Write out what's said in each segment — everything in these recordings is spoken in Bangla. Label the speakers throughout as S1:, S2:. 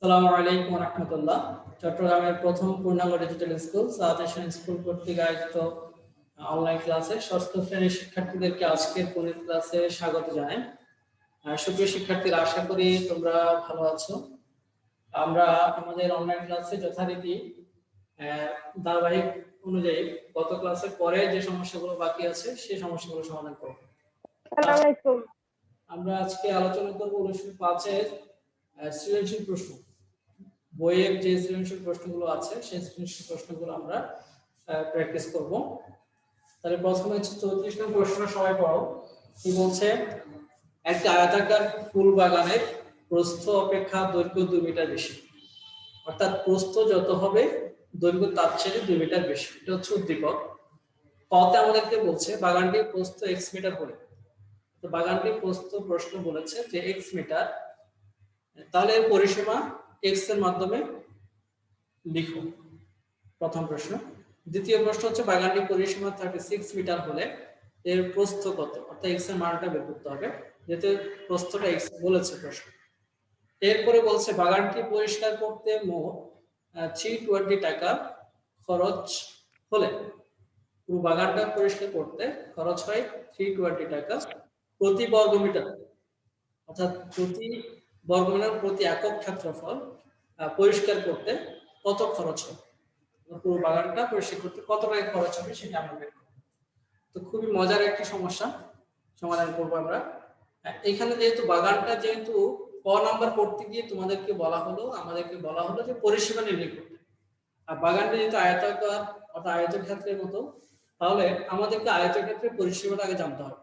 S1: আসসালামু আলাইকুম ওয়া রাহমাতুল্লাহ। চট্টগ্রামের প্রথম পূর্ণাঙ্গ ডিজিটাল স্কুল সাউথেশন স্কুল কর্তৃক আয়োজিত অনলাইন ক্লাসে ষষ্ঠ শ্রেণীর শিক্ষার্থীদেরকে আজকের গণিত ক্লাসে স্বাগত জানাই। সুপ্রিয় শিক্ষার্থীরা, আশা করি তোমরা ভালো আছো। আমরা আমাদের অনলাইন ক্লাসে যথারীতি ধারাবাহিক অনুযায়ী গত ক্লাসের পরে যে সমস্যাগুলো বাকি আছে সেই সমস্যাগুলো সমাধান করব। আমরা আজকে আলোচনা করব অনুশীলন 5 এর সৃজনশীল প্রশ্ন। বইয়ের যে সৃজনশীল প্রশ্নগুলো আছে সেই সৃজনশীল প্রশ্নগুলো আমরা প্র্যাকটিস করব। তাহলে প্রথমে হচ্ছে 34 নম্বর প্রশ্ন, সবাই পড়ো। কি বলছে? একটা আয়তাকার ফুল বাগানের প্রস্থ অপেক্ষা দৈর্ঘ্য 2 মিটার বেশি, অর্থাৎ প্রস্থ যত হবে দৈর্ঘ্য তার চেয়ে 2 মিটার বেশি। এটা হচ্ছে উদ্দীপক। কতে আমাদেরকে বলছে বাগানটির প্রস্থ x মিটার হলে, তো বাগানটির প্রস্থ প্রশ্ন বলেছে যে x মিটার, তাহলে এর পরিসীমা x এর মাধ্যমে লিখো, প্রথম প্রশ্ন। দ্বিতীয় প্রশ্ন হচ্ছে বাগানটির পরিসীমা 36 মিটার হলে এর প্রস্থ কত, অর্থাৎ x এর মানটা বের করতে হবে, যেহেতু প্রস্থটা x বলেছে প্রশ্ন। এরপরে বলছে বাগানটি পরিষ্কার করতে মোট 320 টাকা খরচ হলে, পুরো বাগানটা পরিষ্কার করতে খরচ হয় 320 টাকা প্রতি বর্গ মিটার, অর্থাৎ প্রতি বর্গমিটার প্রতি একক ক্ষেত্রফল পরিষ্কার করতে কত খরচ হবে, পুরো বাগানটা পরিষ্কার করতে কত টাকা খরচ হবে সেটা আমরা বের করব। তো খুবই মজার একটি সমস্যা সমাধান করব আমরা। এখানে যেহেতু বাগানটা যেহেতু ক নাম্বার করতে গিয়ে তোমাদেরকে বলা হলো, আমাদেরকে বলা হলো যে পরিসীমা নির্ণয় করতে, আর বাগানটা যেহেতু আয়তাকার অর্থাৎ আয়তক্ষেত্রের মতো, তাহলে আমাদেরকে আয়তক্ষেত্রের পরিসীমাটা আগে জানতে হবে।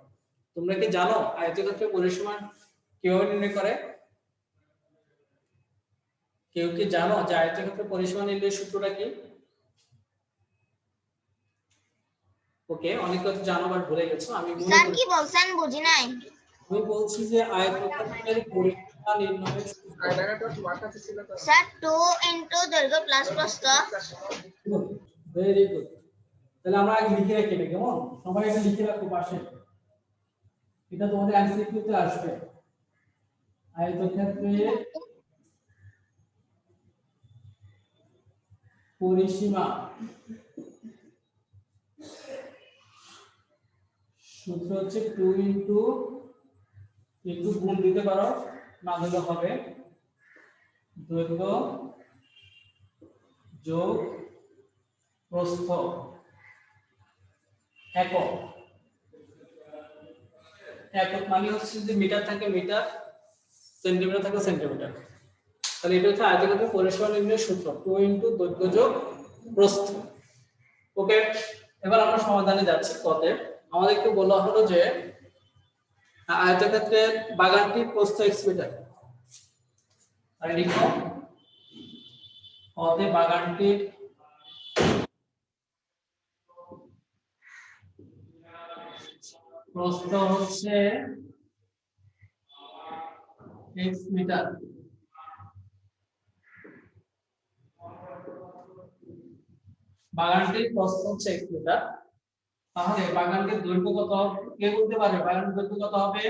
S1: তোমরা কি জানো আয়তক্ষেত্রের পরিসীমা কিভাবে নির্ণয় করে? কেউ কি জানো যে আয়তক্ষেত্রের পরিসীমা নির্ণয়ের সূত্রটা কি? ওকে, অনেক কথা জানো বাট ভুলে গেছো। আমি
S2: স্যার কি বলছেন বুঝি নাই।
S1: আমি বলছি যে আয়তক্ষেত্রের পরিসীমা নির্ণয়ের সূত্র
S2: স্যার 2 ইনটু দৈর্ঘ্য প্লাস প্রস্থ।
S1: Very good. তাহলে আমরা আগে লিখে রাখি এটা, কেমন? সবাই এটা লিখে রাখো পাশে, এটা তোমাদের এমসিকিউতে আসবে। আয়তক্ষেত্রের পরিসীমা সূত্র হচ্ছে 2 ইনটু গুণ দিতে পারো, না দিলে হবে দৈর্ঘ্য যোগ প্রস্থ একক। একক মানে হচ্ছে যদি মিটার থাকে মিটার, সেন্টিমিটার থাকে সেন্টিমিটার। তাহলে এটা হচ্ছে আয়তক্ষেত্রের পরিসীমা নির্ণয়ের সূত্র, 2 ইনটু দৈর্ঘ্য যোগ প্রস্থ। ওকে, এবার আমরা সমাধানে যাচ্ছি। কতে আমাদেরকে বলা হলো যে আয়তক্ষেত্রের বাগানটির প্রস্থ x মিটার, আর লিখো কতে বাগানটির প্রস্থ হচ্ছে x মিটার। বাগানটির প্রস্থ হচ্ছে x মিটার, তাহলে বাগানটির দৈর্ঘ্য কত হবে? কে বলতে পারে বাগানটির দৈর্ঘ্য কত হবে?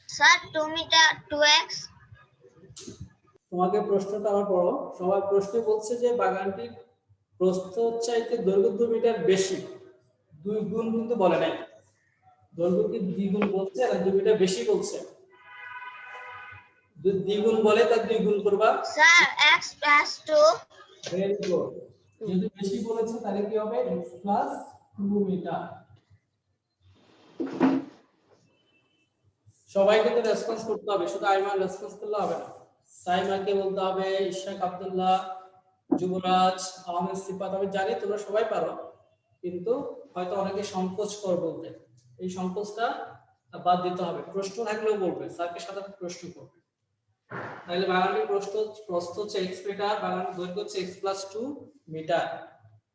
S2: Sir 2 metre 2x।
S1: তোমাকে প্রশ্নটা আবার পড়ো। সবাই প্রশ্ন বলছে যে বাগানটির প্রস্থ চাইতে দৈর্ঘ্য 2 মিটার বেশি, 2 গুণ কিন্তু বলে নাই। দৈর্ঘ্য কি দ্বিগুণ বলছে না 2 মিটার বেশি বলছে? যদি দ্বিগুণ বলে তার 2 গুণ করবা।
S2: Sir x + 2।
S1: Very good. যদি বেশি বলেছে তাহলে কি হবে? x + 2 metre. সবাইকে তো রেসপন্স করতে হবে, শুধু আইমান রেসপন্স করলে হবে না। সাইমাকে বলতে হবে, ইশাক আব্দুল্লাহ, যুবরাজ, আহমেদ সিফাত। আমি জানি তোমরা সবাই পারো, কিন্তু হয়তো অনেকে সংকোচ কর বলতে। এই সংকোচটা বাদ দিতে হবে। প্রশ্ন থাকলেও বলবে, স্যারকে সাথে প্রশ্ন করবে। তাহলে বাগানের প্রস্থ হচ্ছে x মিটার, বাগানের দৈর্ঘ্য হচ্ছে x + 2 মিটার।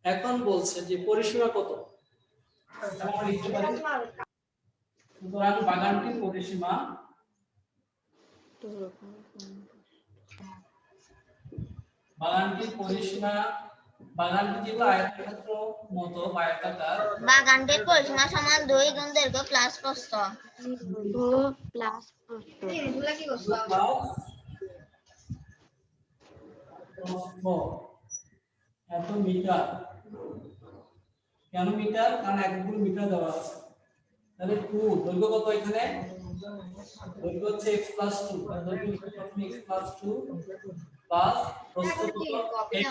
S1: এখন বলছে যে পরিসীমা কত? আমরা লিখতে পারি সুতরাং বাগানটির পরিসীমা বাগানটি যেহেতু আয়তক্ষেত্র মতো বা আয়তাকার,
S2: বাগানটির পরিসীমা সমান 2 গুণ দৈর্ঘ্য প্লাস প্রস্থ।
S3: দৈর্ঘ্য প্লাস প্রস্থ।
S1: প্রস্থ এত মিটার। কেন মিটার? কারণ 1 গুণ মিটার দেওয়া আছে। তাহলে 2 দৈর্ঘ্য কত এখানে? দৈর্ঘ্য হচ্ছে x + 2, তাহলে দৈর্ঘ্য লিখতে পারবেন x + 2 প্লাস প্রস্থ কত? x।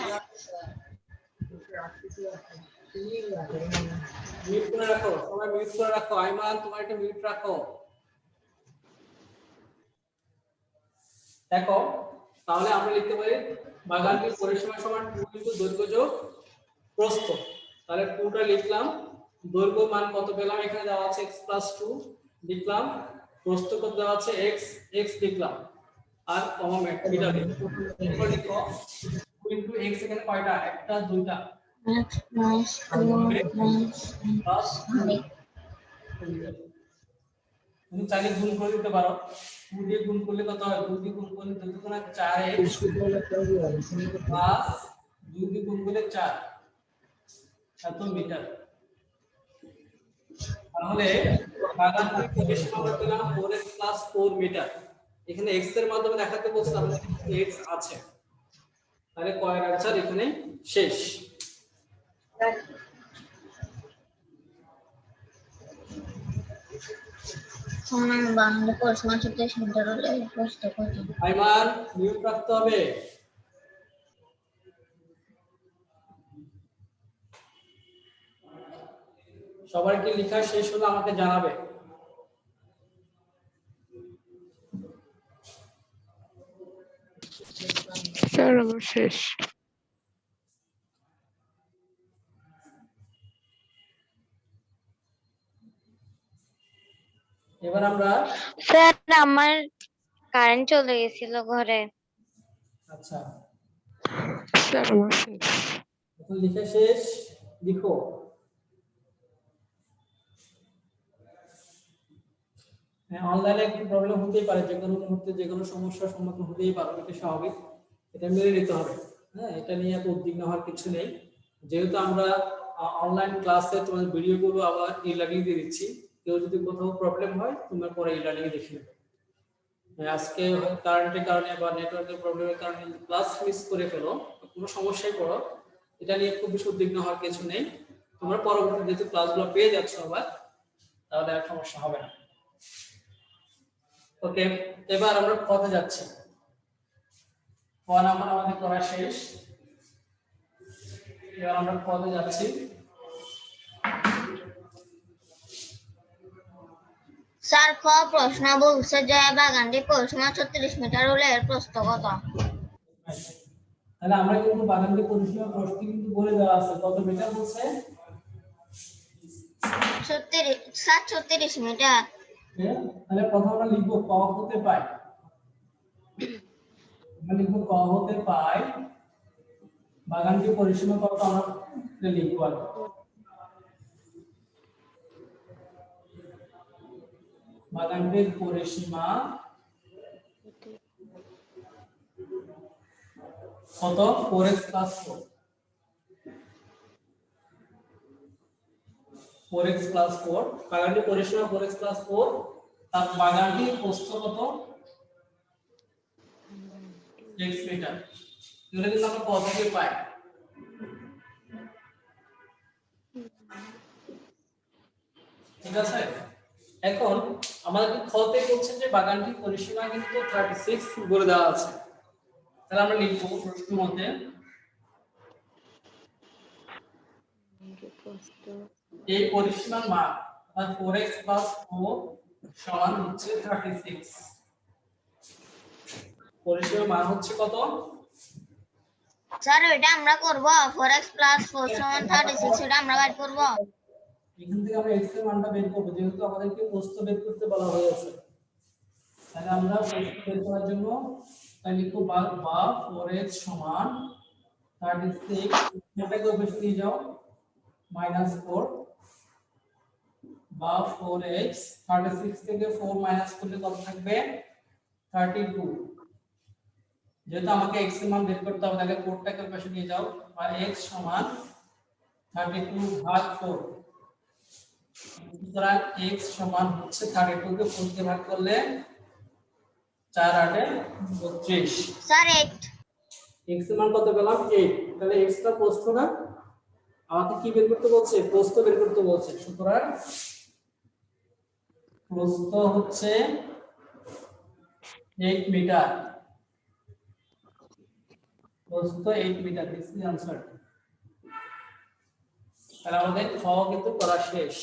S1: মিউট করে রাখো, সবাই মিউট করে রাখো। আইমান, তোমার একটা মিউট রাখো। দেখো, তাহলে আমরা লিখতে পারি বাগানটির পরিসীমা সমান 2 × দৈর্ঘ্য যোগ প্রস্থ। তাহলে 2টা লিখলাম, দৈর্ঘ্য মান কত পেলাম? এখানে দেওয়া আছে x + 2 লিখলাম, প্রস্থ কত দেওয়া আছে? x লিখলাম, আর কমা মিটার লিখলাম। এরপর লিখো 2 × x, এখানে কয়টা? একটা, দুইটা,
S2: x plus 2
S1: প্লাস তুমি চাইলে গুণ করে দিতে পারো। 2 দিয়ে গুণ করলে কত হয়? 2 দিয়ে গুণ করলে 2 গুণ 4x প্লাস 2 দিয়ে গুণ করলে 4 এত মিটার। তাহলে বাগানটির পরিসীমা আমরা পেলাম 4x + 4 মিটার। এখানে x এর মাধ্যমে দেখাতে বলছে, আমাদের x আছে। তাহলে কয়ের আনসার এখানে শেষ।
S2: সমান বাগানটির পরিসীমা 36 মিটার হলে এর প্রস্থ কত?
S1: আইমান, মিউট রাখতে হবে। সবার কি লেখা শেষ হলো আমাকে জানাবে।
S3: স্যার আমার শেষ।
S1: এবার আমরা
S3: স্যার আমার কারেন্ট চলে গেছিল ঘরে।
S1: আচ্ছা,
S3: স্যার আমার শেষ।
S1: এখন লেখা শেষ, লিখো। হ্যাঁ, অনলাইনে একটু প্রবলেম হতেই পারে, যে কোনো মুহূর্তে যে কোনো সমস্যার সম্মুখীন হতেই পারো, এটা স্বাভাবিক, এটা মেনে নিতে হবে। হ্যাঁ, এটা নিয়ে এত উদ্বিগ্ন হওয়ার কিছু নেই। যেহেতু আমরা অনলাইন ক্লাসে তোমাদের ভিডিওগুলো আবার ই-লার্নিং দিয়ে দিচ্ছি, কেউ যদি কোথাও প্রবলেম হয় তোমরা পরে ই-লার্নিং দেখে নেবে। আজকে কারেন্টের কারণে বা নেটওয়ার্কের প্রবলেমের কারণে ক্লাস মিস করে ফেলো, কোনো সমস্যায় পড়ো, এটা নিয়ে খুব বেশি উদ্বিগ্ন হওয়ার কিছু নেই। তোমরা পরবর্তী যেহেতু ক্লাসগুলো পেয়ে যাচ্ছ আবার, তাহলে আর সমস্যা হবে না। ওকে, এবার আমরা পথে যাচ্ছি। ক নাম্বার আমাদের করা শেষ, এবার আমরা পথে যাচ্ছি।
S2: স্যার, খ প্রশ্ন বলছে যে বাগানটির পরিসীমা 36 মিটার হলে এর প্রস্থ কত?
S1: তাহলে আমরা কিন্তু বাগানটির পরিসীমা প্রস্থে কিন্তু বলে দেওয়া আছে, কত মিটার বলছে?
S2: 36 মিটার।
S1: তাহলে প্রথমে আমরা লিখবো ক হতে পাই, আমরা লিখবো ক হতে পাই বাগানটির পরিসীমা কত আমরা লিখবো। আর বাগানটির পরিসীমা কত? 4x + 4, 4x + 4, বাগানটির পরিসীমা 4x + 4, তার বাগানটির প্রস্থ কত? x metre. এগুলো কিন্তু আমরা কত থেকে পাই? ঠিক আছে, এখন আমাদের খতে বলছে যে বাগানটির পরিসীমা কিন্তু 36 বলে দেওয়া আছে। তাহলে আমরা লিখবো প্রশ্নের মধ্যে এই পরিসীমার মান, অর্থাৎ 4x + 4 সমান হচ্ছে 36। পরিসীমার মান হচ্ছে কত?
S2: স্যার, এটা আমরা করব 4x + 4 সমান 36, এটা আমরা বের করব।
S1: এখান থেকে আমরা x এর মানটা বের করব, যেহেতু আমাদেরকে প্রস্থ বের করতে বলা হয়েছে। তাহলে আমরা প্রস্থ বের করার জন্য তাই লিখব বা 4x সমান 36, এটাকে অবশ্যই নিয়ে যাও -4, বা 4x 36 থেকে 4 মাইনাস করলে কত থাকবে? 32। যেহেতু আমাকে x এর মান বের করতে হবে তাহলে কোডটাকে ওই পাশে নিয়ে যাও বা x সমান 32 ভাগ 4। সুতরাং x সমান হচ্ছে 32 কে 4 দিয়ে ভাগ করলে 4 8 এ 32।
S2: স্যার 8
S1: x এর মান কত পেলাম 8। তাহলে x টা প্রস্থ না, আমাকে কি বের করতে বলছে? প্রস্থ বের করতে বলছে। সুতরাং প্রস্থ হচ্ছে 8 মিটার। প্রস্থ 8 মিটার। This is answer. তাহলে আমাদের খ কিন্তু করা শেষ।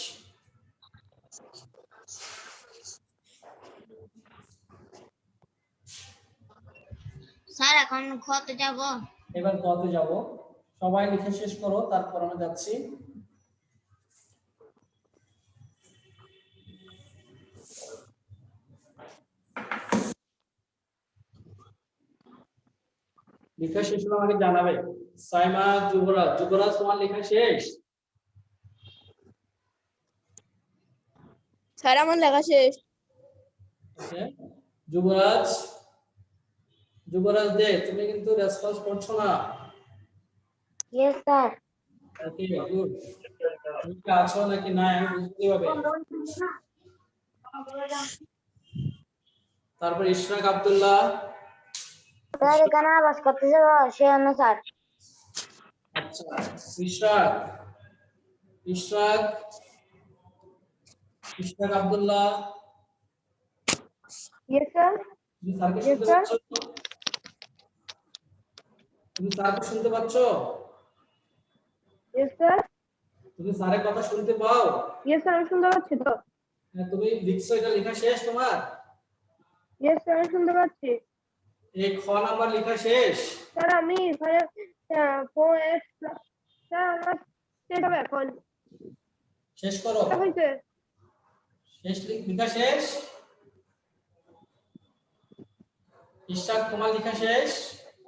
S2: স্যার এখন খতে যাব।
S1: এবার কতে যাব, সবাই লিখে শেষ করো তারপর আমরা যাচ্ছি। লেখা শেষ হলে আমাকে জানাবে। সাইমা, যুবরাজ, যুবরাজ তোমার লেখা শেষ?
S4: স্যার আমার লেখা শেষ।
S1: ওকে, যুবরাজ, যুবরাজ দে, তুমি কিন্তু রেসপন্স করছো না।
S3: Yes sir.
S1: Okay, good. তুমি কি আছো নাকি না আমি বুঝতে কিভাবে? তারপর ইশরাক আব্দুল্লাহ।
S3: স্যার এখানে আওয়াজ করতেছে সে না স্যার।
S1: আচ্ছা, ইশরাক, ইশরাক, ইশরাক আব্দুল্লাহ।
S3: Yes sir.
S1: তুমি স্যারকে
S3: Yes,
S1: শুনতে
S3: sir.
S1: পাচ্ছ? তুমি স্যারকে শুনতে পাচ্ছ?
S3: Yes sir.
S1: তুমি স্যারের কথা শুনতে পাও?
S3: ইয়েস স্যার আমি শুনতে পাচ্ছি তো।
S1: হ্যাঁ, তুমি লিখছো, এটা লেখা শেষ তোমার?
S3: ইয়েস স্যার আমি শুনতে পাচ্ছি।
S1: এই খ নাম্বার লেখা শেষ?
S3: স্যার আমি স্যার আমার সেটা এখন
S1: শেষ করো।
S3: হয়েছে।
S1: শেষ লেখা শেষ? ইশরাক তোমার লেখা শেষ?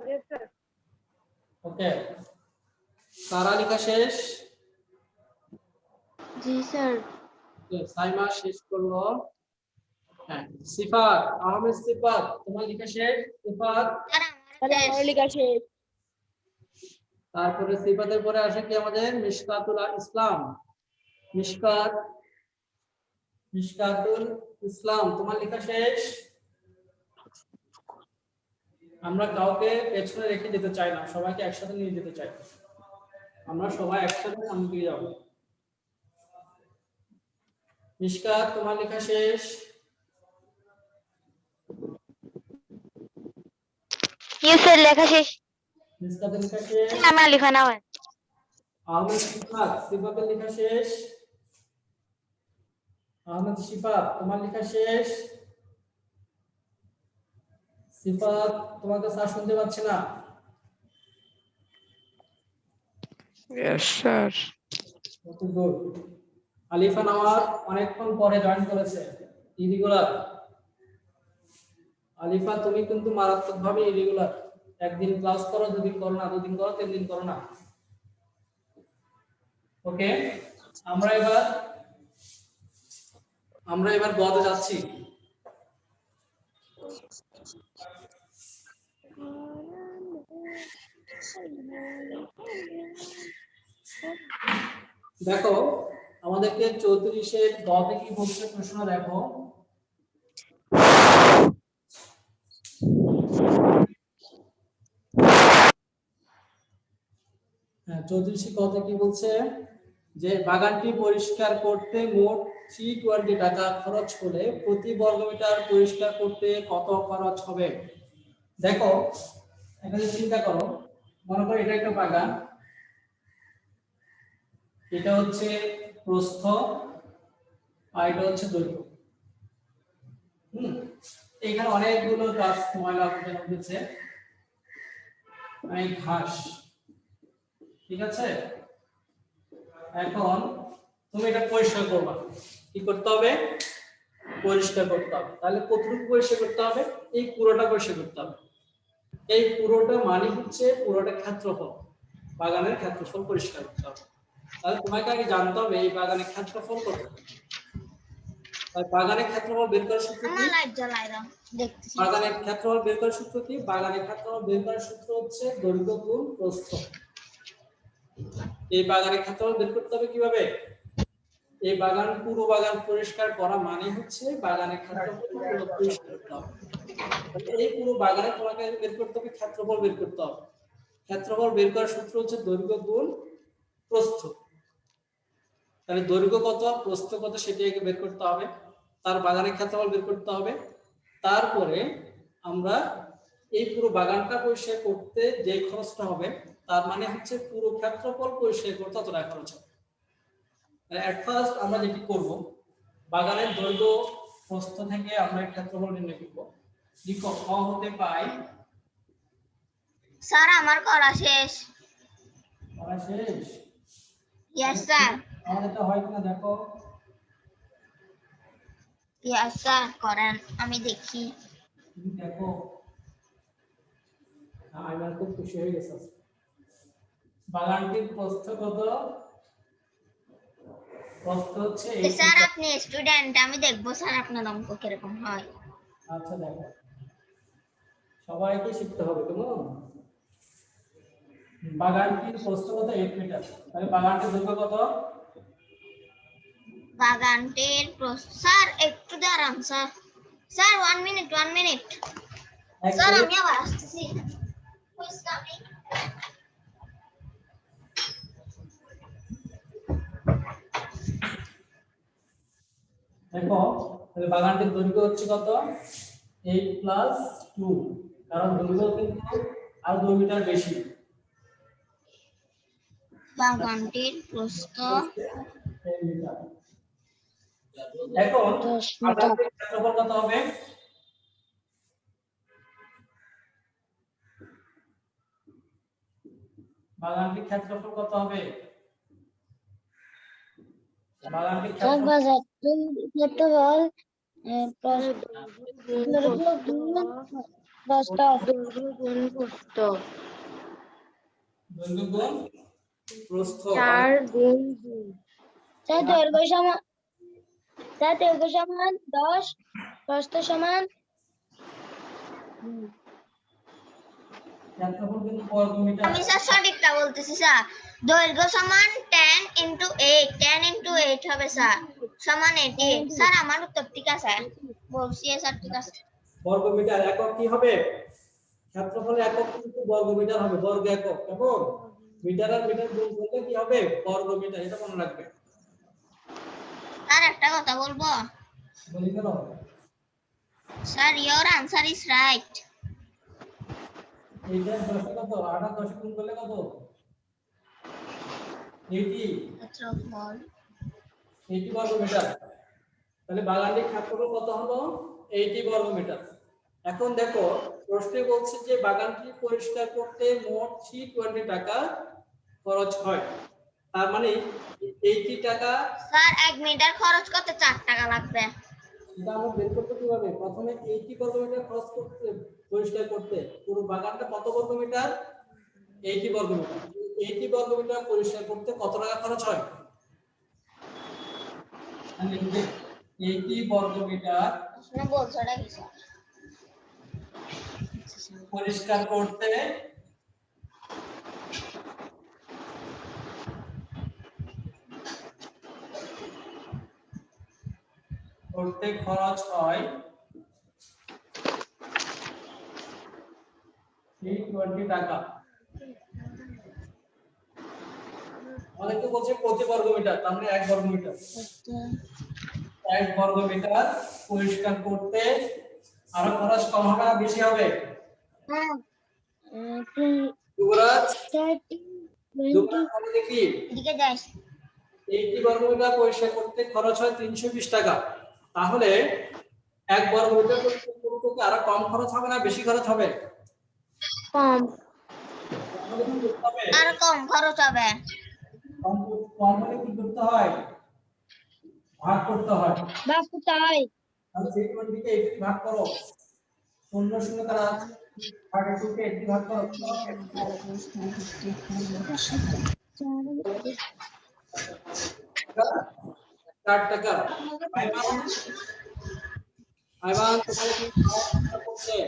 S3: Yes sir.
S1: ওকে, সারা লেখা শেষ?
S3: জি স্যার।
S1: সাইমা শেষ করলো। হ্যাঁ, সিফাত, আহমেদ সিফাত তোমার লেখা শেষ? সিফাত,
S2: স্যার
S4: আমার লেখা শেষ।
S1: তারপরে সিফাতের পরে আসে কি আমাদের মিশকাতুল ইসলাম। মিশকাত, মিশকাতুল ইসলাম তোমার লেখা শেষ? আমরা কাউকে পেছনে রেখে যেতে চাই না, সবাইকে একসাথে নিয়ে যেতে চাই। আমরা সবাই একসাথে সামনে দিয়ে যাব। মিশকাত তোমার লেখা শেষ?
S3: ইয়েস স্যার লেখা শেষ।
S1: মিশকাতের লেখা শেষ?
S3: আমার লেখা না হয়।
S1: আহমেদ সিফাত, সিফাতের লেখা শেষ? আহমেদ সিফাত তোমার লেখা শেষ? সিফাত তোমাকে স্যার শুনতে পাচ্ছে না।
S5: Yes, sir.
S1: ওকে, গুড। আলিফা নাওয়ার অনেকক্ষণ পরে জয়েন করেছে, ইরেগুলার। আলিফা তুমি কিন্তু মারাত্মকভাবে ইরেগুলার। একদিন ক্লাস করো, দুদিন করো না, দুদিন করো, 3 দিন করো না। ওকে, আমরা এবার গতে যাচ্ছি। দেখো আমাদেরকে 34-এর গতে কি বলছে প্রশ্ন দেখো। হ্যাঁ, 34 গতে কি বলছে যে বাগানটি পরিষ্কার করতে মোট 320 টাকা খরচ হলে প্রতি বর্গমিটার পরিষ্কার করতে কত খরচ হবে? দেখো এখানে চিন্তা করো, মনে করো এটা একটা বাগান, এটা হচ্ছে প্রস্থ আর এটা হচ্ছে দৈর্ঘ্য। এখানে অনেকগুলো গাছ ময়লা আবর্জনা উঠেছে, অনেক ঘাস, ঠিক আছে? এখন তুমি এটা পরিষ্কার করবা, কি করতে হবে? পরিষ্কার করতে হবে। তাহলে কতটুকু পরিষ্কার করতে হবে? এই পুরোটা পরিষ্কার করতে হবে। এই পুরোটা মানে হচ্ছে পুরোটা ক্ষেত্রফল, বাগানের ক্ষেত্রফল পরিষ্কার করতে হবে। তাহলে তোমাকে আগে জানতে হবে এই বাগানের ক্ষেত্রফল কত। বাগানের ক্ষেত্রফল বের করার সূত্র কি?
S2: আমার লাইট জ্বালাই দাও দেখতেছি
S1: বাগানের ক্ষেত্রফল বের করার সূত্র কি? বাগানের ক্ষেত্রফল বের করার সূত্র হচ্ছে দৈর্ঘ্য গুণ প্রস্থ। এই বাগানের ক্ষেত্রফল বের করতে হবে কিভাবে? এই বাগান পুরো বাগান পরিষ্কার করা মানে হচ্ছে বাগানের ক্ষেত্রফল পুরো পরিষ্কার করতে হবে। এই পুরো বাগানে তোমাকে বের করতে হবে ক্ষেত্রফল বের করতে হবে। ক্ষেত্রফল বের করার সূত্র হচ্ছে দৈর্ঘ্য গুণ প্রস্থ। তাহলে দৈর্ঘ্য কত প্রস্থ কত সেটা আগে বের করতে হবে, তার বাগানের ক্ষেত্রফল বের করতে হবে। তারপরে আমরা এই পুরো বাগানটা পরিষ্কার করতে যে খরচটা হবে তার মানে হচ্ছে পুরো ক্ষেত্রফল পরিষ্কার করতে তত টাকা খরচ হবে। এট ফার্স্ট আমরা যেটি করব বাগানের দৈর্ঘ্য প্রস্থ থেকে আমরা ক্ষেত্রফল নির্ণয় করব। লিখো খ হতে পাই।
S2: স্যার আমার করা শেষ
S1: করা শেষ?
S2: ইয়েস স্যার
S1: আমাদেরটা হয় কিনা দেখো।
S2: ইয়েস স্যার করেন আমি দেখি
S1: তুমি দেখো। আমি খুব খুশি হয়ে গেছি। বাগানটির প্রস্থ কত? প্রস্থ হচ্ছে
S2: স্যার আপনি স্টুডেন্ট আমি দেখবো স্যার আপনার অঙ্ক কিরকম হয়।
S1: আচ্ছা দেখো, সবাইকে শিখতে হবে কেমন। বাগানটির প্রস্থ কত? 8 মিটার। তাহলে বাগানটির দৈর্ঘ্য কত?
S2: বাগানটির স্যার একটু দাঁড়ান স্যার স্যার 1 মিনিট স্যার আমি আবার আসতেছি
S1: দেখো তাহলে বাগানটির দৈর্ঘ্য হচ্ছে কত? 8 প্লাস 2, কারণ দৈর্ঘ্য কিন্তু আর 2 মিটার বেশি।
S2: বাগানটির প্রস্থ
S1: 10 মিটার। এখন বাগানটির ক্ষেত্রফল কত হবে? বাগানটির ক্ষেত্রফল কত হবে? বাগানটির ক্ষেত্রফল
S3: ক্ষেত্রফল
S1: দৈর্ঘ্য গুণ প্রস্থ।
S3: 4 গুণ 2 স্যার দৈর্ঘ্য সমান 10, প্রস্থ সমান
S1: ক্ষেত্রফল কিন্তু বর্গ মিটার।
S2: আমি স্যার সঠিকটা বলতেছি স্যার দৈর্ঘ্য সমান 10 × 8 10 × 8 হবে স্যার সমান 80 স্যার আমার উত্তর ঠিক আছে বলছি স্যার ঠিক আছে
S1: বর্গ মিটার একক কি হবে? ক্ষেত্রফলের একক কিন্তু বর্গ মিটার হবে, বর্গ একক। কেমন? মিটার আর মিটার গুণ করলে কি হবে? বর্গ মিটার। এটা মনে রাখবে।
S2: স্যার একটা কথা বলবো
S1: বলি কেন?
S2: Sir your answer is right
S1: এইটা 10 কত? 8 আর 10 গুণ করলে কত? 80
S2: ক্ষেত্রফল
S1: 80 বর্গ মিটার। তাহলে বাগানটির ক্ষেত্রফল কত হলো? 80 বর্গ মিটার। এখন দেখো প্রশ্নে বলছে যে বাগানটি পরিষ্কার করতে মোট 320 টাকা খরচ হয়। তার মানে 80 টাকা।
S2: স্যার 1 মিটার খরচ করতে 4 টাকা লাগবে
S1: এটা আমরা বের করতে কিভাবে? প্রথমে 80 বর্গ মিটার খরচ করতে পরিষ্কার করতে পুরো বাগানটা কত বর্গ মিটার? 80 বর্গ মিটার। 80 বর্গ মিটার পরিষ্কার করতে কত টাকা খরচ হয়? আমি লিখব 80 বর্গ মিটার
S2: আসলে বলছো এটা কি স্যার
S1: পরিষ্কার করতে খরচ হয় 320 টাকা। অনেকে বলছে প্রতি বর্গ মিটার, তার মানে 1 বর্গ মিটার। 1 বর্গ মিটার পরিষ্কার করতে আরো খরচ কম হবে না বেশি হবে?
S2: হ্যাঁ
S1: যুবরাজ দেখি
S2: এদিকে যাই
S1: 80 বর্গ মিটার পরিষ্কার করতে খরচ হয় 320 টাকা। তাহলে 1 বর্গ মিটার পরিষ্কার করতে আরো কম খরচ হবে না বেশি খরচ হবে?
S3: কম
S2: আর কম খরচ হবে
S1: কম হলে কি করতে হয়? ভাগ করতে হয়।
S3: তাই
S1: তাহলে 320 কে 80 ভাগ করো। 0 0 তারা 32 কে 80 ভাগ করো। 4 টাকা। আইমান তোমার কি টাকা পড়ছে?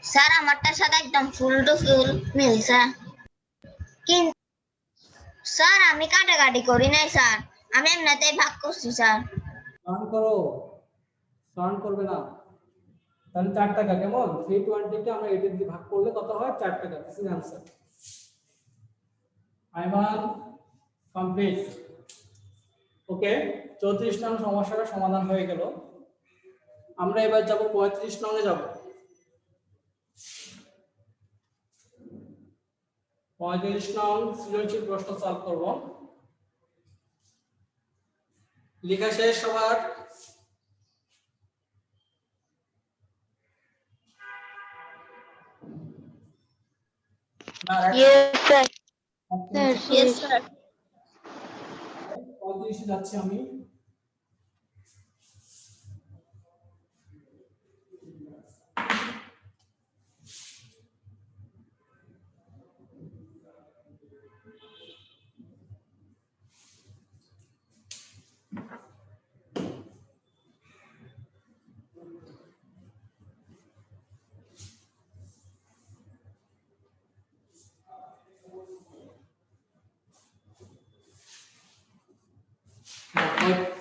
S2: স্যার আমারটার সাথে একদম ফুল টু ফুল মিলছে, কিন্তু স্যার আমি কাটাকাটি করি নাই স্যার, আমি এমনিতেই ভাগ করছি স্যার।
S1: সমান করো, সমান করবে না। তাহলে 4 টাকা কেমন? 320 কে আমরা 80 দিয়ে ভাগ করলে কত হয়? 4 টাকা। This is answer. Aiman complete. Okay, 34 নং সমস্যাটা সমাধান হয়ে গেল। আমরা এবার যাব 35 নং এ যাব। 35 নং সৃজনশীল প্রশ্ন সলভ করব। লেখা শেষ সবার?
S3: Yes, sir.
S4: Yes, sir.
S1: 35 এ যাচ্ছি আমি।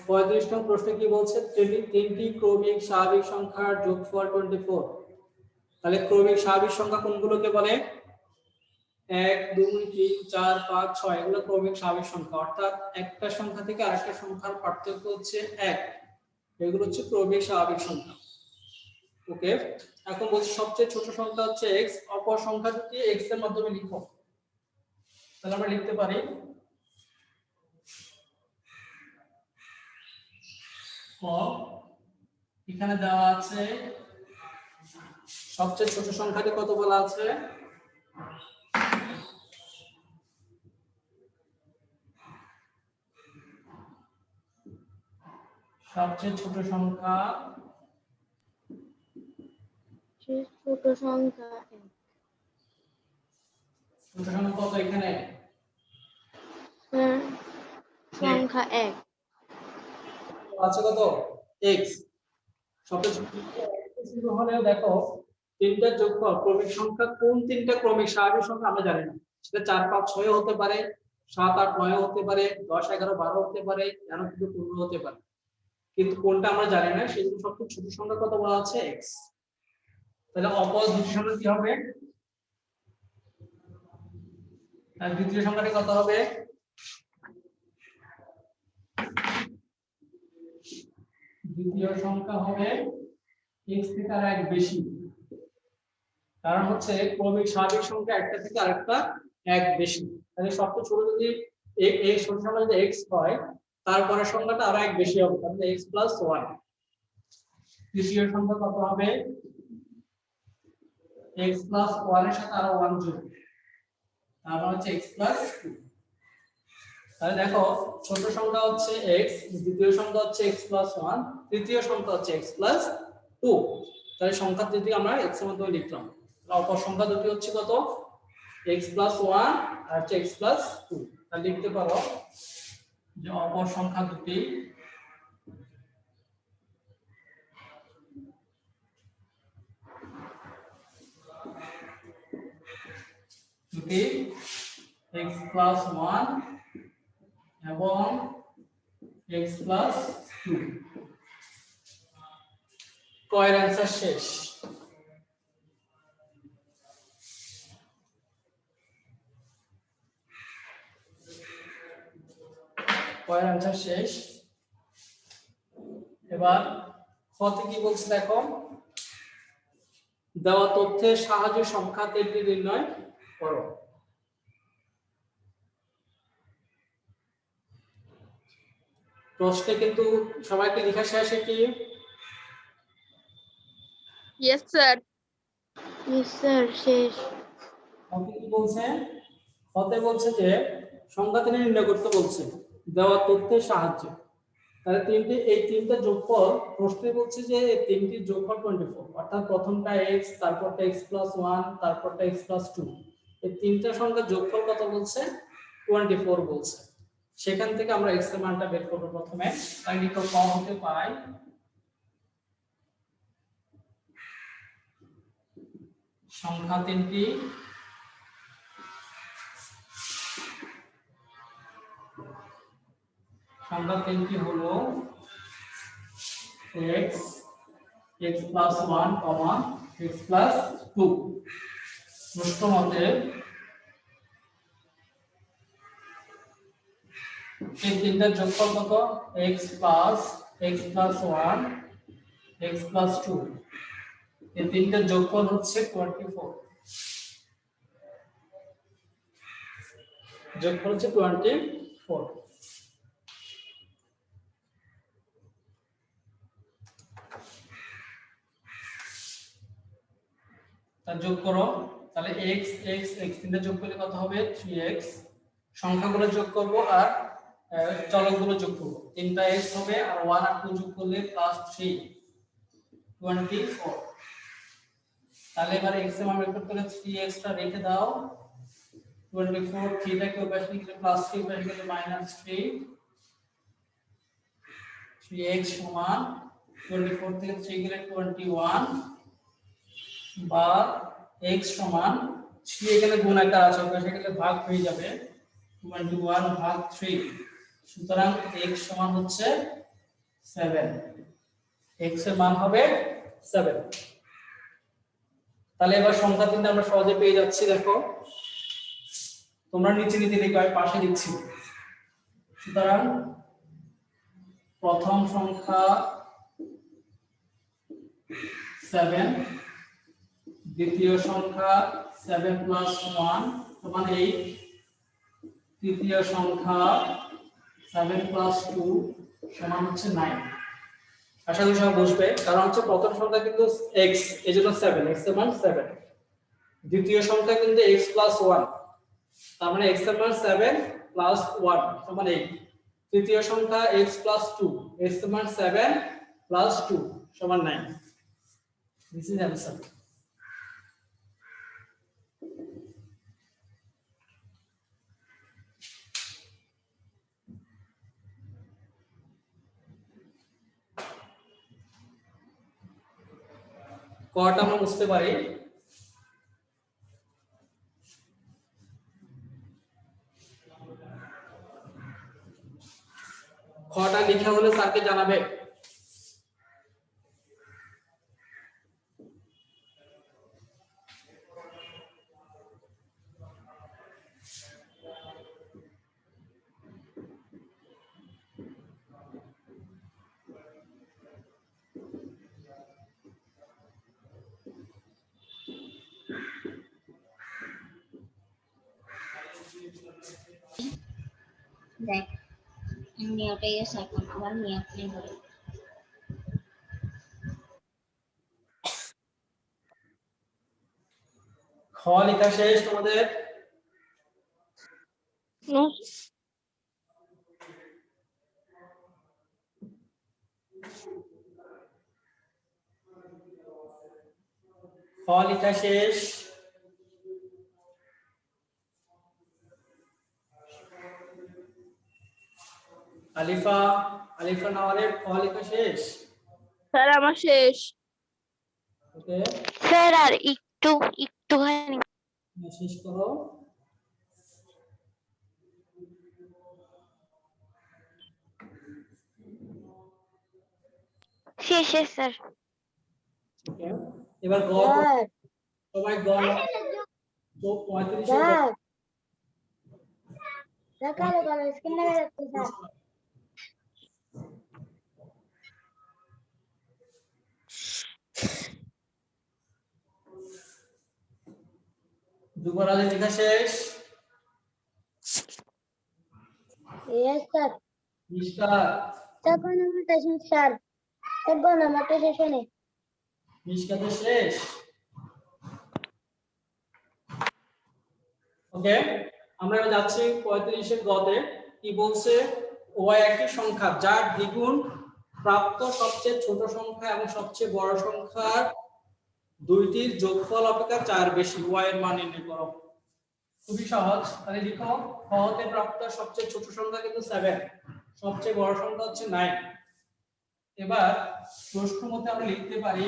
S1: পঁয়ত্রিশ নং প্রশ্নে কি বলছে? তিনটি ক্রমিক স্বাভাবিক সংখ্যার যোগফল 24। তাহলে ক্রমিক স্বাভাবিক সংখ্যা কোনগুলোকে বলে? 1 2 3 4 5 6 এগুলো ক্রমিক স্বাভাবিক সংখ্যা, অর্থাৎ একটা সংখ্যা থেকে আরেকটা সংখ্যার পার্থক্য হচ্ছে 1। এগুলো হচ্ছে ক্রমিক স্বাভাবিক সংখ্যা। ওকে, এখন বলছি সবচেয়ে ছোট সংখ্যা হচ্ছে x, অপর সংখ্যা দুটি x এর মাধ্যমে লিখো। তাহলে আমরা লিখতে পারি এখানে দেওয়া আছে সবচেয়ে ছোট সংখ্যাটি কত বলা আছে? সবচেয়ে ছোট সংখ্যা
S4: ছোট সংখ্যা
S1: কত এখানে?
S4: সংখ্যা 1
S1: আছে কত? x। সবচেয়ে ছোট শুরু হলেও দেখো তিনটা যোগফল ক্রমিক সংখ্যা, কোন তিনটা ক্রমিক স্বাভাবিক সংখ্যা আমরা জানি না। সেটা 4 5 6 হতে পারে, 7 8 9 হতে পারে, 10 11 12 হতে পারে, 11 থেকে 15 হতে পারে, কিন্তু কোনটা আমরা জানি না। সেই জন্য সবচেয়ে ছোট সংখ্যা কত বলা আছে? x। তাহলে অপর দুটি সংখ্যা কি হবে? আর দ্বিতীয় সংখ্যাটি কত হবে? দ্বিতীয় সংখ্যা হবে x থেকে আর এক বেশি, কারণ হচ্ছে ক্রমিক স্বাভাবিক সংখ্যা একটা থেকে আরেকটা এক বেশি। তাহলে সবচেয়ে ছোট যদি এই ছোট সংখ্যা যদি x হয়, তারপরে সংখ্যাটা আরো এক বেশি হবে, তাহলে x + 1। তৃতীয় সংখ্যা কত হবে? x + 1 এর সাথে আরো 1 যোগ, তারপর হচ্ছে x + 2। তাহলে দেখো ছোট সংখ্যা হচ্ছে x, দ্বিতীয় সংখ্যা হচ্ছে x + 1, তৃতীয় সংখ্যা হচ্ছে x + 2। তাহলে সংখ্যা দুটি আমরা x এর মধ্যে লিখলাম। অপর সংখ্যা দুটি হচ্ছে কত? x + 1 আর হচ্ছে x + 2। তাহলে লিখতে পারো যে অপর সংখ্যা দুটি x + 1 এবং x + 2। কয়ের অ্যান্সার শেষ। কয়ের অ্যান্সার শেষ। এবার কত কি বলছে দেখো, দেওয়া তথ্যের সাহায্যে সংখ্যা 3টি নির্ণয় করো। প্রশ্নে কিন্তু সবাইকে লেখা শেষ কি?
S4: Yes, sir.
S3: Yes, sir. শেষ।
S1: কত কি বলছে? কত বলছে যে সংখ্যা 3 নির্ণয় করতে বলছে দেওয়া তথ্যের সাহায্যে। তাহলে এই তিনটা যোগফল প্রশ্নে বলছে যে এই তিনটির যোগফল 24, অর্থাৎ প্রথমটা x, তারপরটা x + 1, তারপরটা x + 2, এই তিনটা সংখ্যার যোগফল কত বলছে? 24 বলছে। সেখান থেকে আমরা x এর মানটা বের করব প্রথমে। তাই লিখো ক হতে পাই সংখ্যা তিনটি হলো x, x + 1, x + 2। প্রশ্ন মতে এই তিনটার যোগফল কত? x + 1, x + 2, এই তিনটার যোগফল হচ্ছে 24। যোগফল হচ্ছে 24। তার যোগ করো, তাহলে x x x তিনটা যোগ করলে কত হবে? 3x। সংখ্যাগুলো যোগ করব আর চলকগুলো যোগ করব। তিনটা x হবে আর 1 আর 2 যোগ করলে +3, 24। তাহলে এবার x এর মান বের করতে হলে 3x টা রেখে দাও, 24, 3 টাকে ওই পাশে নিয়ে গেলে +3, ওই পাশে গেলে -3, 3x সমান 24 থেকে 3 গেলে 21, বা x সমান 3 এখানে গুণ আকার আছে, ওই পাশে গেলে ভাগ হয়ে যাবে, 21/3। সুতরাং x সমান হচ্ছে 7। x এর মান হবে 7। তাহলে এবার সংখ্যা তিনটা আমরা সহজে পেয়ে যাচ্ছি। দেখো তোমরা নিচে নিচে লিখো, আমি পাশে লিখছি। সুতরাং প্রথম সংখ্যা 7, দ্বিতীয় সংখ্যা 7 + 1 সমান 8, তৃতীয় সংখ্যা 7 + 2 সমান হচ্ছে 9। আশা করি সব বুঝবে, কারণ হচ্ছে প্রথম সংখ্যা কিন্তু x, এজন্য 7, x এর মান 7। দ্বিতীয় সংখ্যা কিন্তু x + 1, তার মানে x এর মান 7 + 1 সমান 8। তৃতীয় সংখ্যা x + 2, x এর মান 7 + 2 সমান 9। This is answer. কটা আমরা বুঝতে পারি? খটা লেখা হলে স্যারকে জানাবে।
S2: দেখ নিয়তে গেছে, এখন আবার নিয়ত নেই বলে।
S1: খ লেখা শেষ তোমাদের? খ লেখা শেষ? আলিফা, আলিফা নাওয়ারের খ লেখা শেষ?
S4: স্যার আমার শেষ।
S1: ওকে,
S3: স্যার আর একটুখানি
S1: শেষ করো।
S3: শেষ স্যার।
S1: ওকে, এবার গ, সবাই গ তো 35 যুবরাজের লেখা শেষ?
S4: Yes, sir.
S1: মিশকাত, মিশকাতের শেষ? ওকে, আমরা এবার যাচ্ছি 35 এর গতে। কি বলছে? ওয়াই একটি সংখ্যা যার দ্বিগুণ প্রাপ্ত সবচেয়ে ছোট সংখ্যা এবং সবচেয়ে বড় সংখ্যার দুইটির যোগফল অপেক্ষা 4 বেশি। ওয়াই এর মান নির্ণয় করো। খুবই সহজ। তাহলে লিখো খ হতে প্রাপ্ত সবচেয়ে ছোট সংখ্যা কিন্তু 7, সবচেয়ে বড় সংখ্যা হচ্ছে 9। এবার প্রশ্ন মতে আমরা লিখতে পারি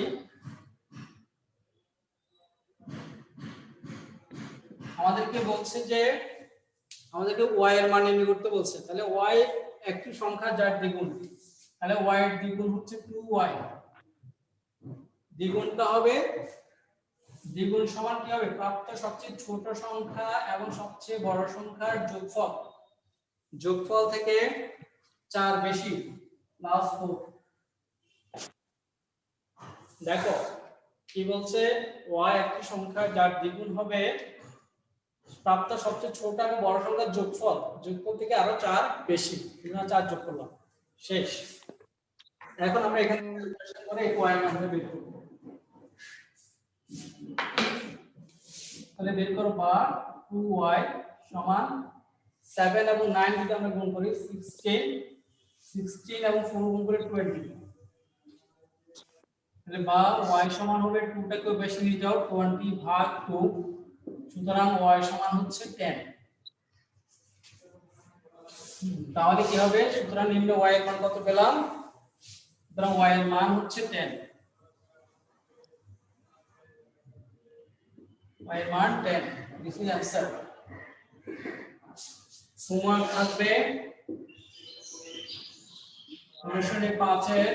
S1: আমাদেরকে বলছে যে আমাদেরকে ওয়াই এর মান নির্ণয় করতে বলছে। তাহলে ওয়াই একটি সংখ্যা যার দ্বিগুণ, তাহলে ওয়াই এর দ্বিগুণ হচ্ছে 2y। দ্বিগুণটা হবে দ্বিগুণ সমান কি হবে? প্রাপ্ত সবচেয়ে ছোট সংখ্যা এবং সবচেয়ে বড় সংখ্যার যোগফল। যোগফল থেকে 4 বেশি প্লাস 4। দেখো কি বলছে, y একটি সংখ্যা যার দ্বিগুণ হবে প্রাপ্ত সবচেয়ে ছোট এবং বড় সংখ্যার যোগফল। যোগফল থেকে আরো 4 বেশি। আমরা 4 যোগ করলাম, শেষ। এখন আমরা এখানে ক্যালকুলেশন করে এই y এর মানটা বের করব। তাহলে বের করব বা 2y সমান 7 এবং 9 যদি আমরা গুণ করি 16 এবং 4 গুণ করে 20। তাহলে বা y সমান হবে 2 টাকে বেশি নিয়ে যাও 20 ভাগ 2, সুতরাং y সমান হচ্ছে 10। তাহলে কি হবে? সুতরাং নিম্ন y এর মান কত পেলাম? সুতরাং y এর মান হচ্ছে 10। y এর মান 10। This is answer. হোমওয়ার্ক থাকবে অনুশীলনী 5 এর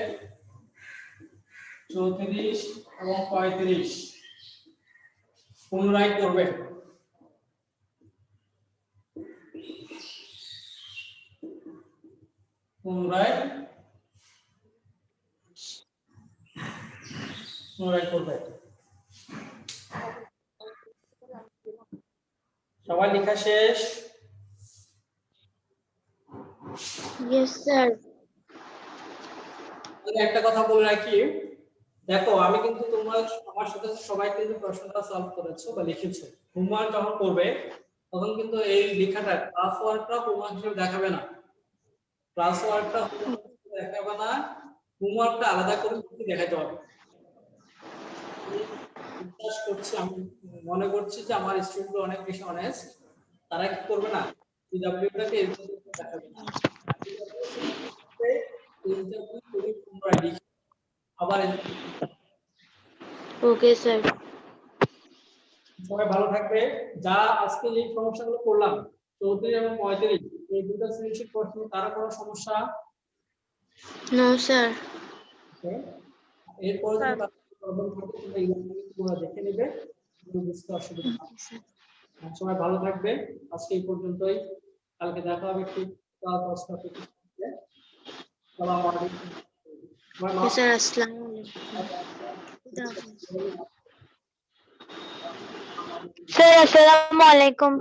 S1: 34 এবং 35 পুনরায় করবে। পুনরায় করবে। সবাই লেখা শেষ?
S4: Yes, sir.
S1: একটা কথা বলে রাখি, দেখো আমি কিন্তু তোমরা আমার সাথে সবাই কিন্তু প্রশ্নটা সলভ করেছো বা লিখেছো। হোমওয়ার্ক যখন করবে তখন কিন্তু এই লেখাটা ক্লাস ওয়ার্কটা হোমওয়ার্ক হিসেবে দেখাবে না। ক্লাস ওয়ার্কটা দেখাবে না, হোমওয়ার্কটা আলাদা করে দেখাতে হবে। বিশ্বাস করছি, আমি মনে করছি যে আমার স্টুডেন্ট অনেক বেশি অনেস্ট। তারা কি করবে না, সিডব্লিউটাকে এরকম দেখাবে না। ইন্টারভিউ করে তোমরা লিখে আবার
S4: Okay, sir.
S1: সবাই ভালো থাকবে। যা আজকে এই সমস্যাগুলো করলাম 34 এবং 35 এই দুটো সৃজনশীল প্রশ্ন, তার কোনো সমস্যা?
S4: No, sir.
S1: এরপর যদি প্রবলেম থাকে তোমরা ইউটিউবে দেখে নেবে, কোনো বুঝতে অসুবিধা হবে না। সবাই ভালো থাকবে। আজকে এই পর্যন্তই। কালকে দেখা হবে ঠিক 10টা থেকে। আসসালামু আলাইকুম।
S4: Yes, sir. Assalamualaikum.
S3: Sir, assalamu alaikum.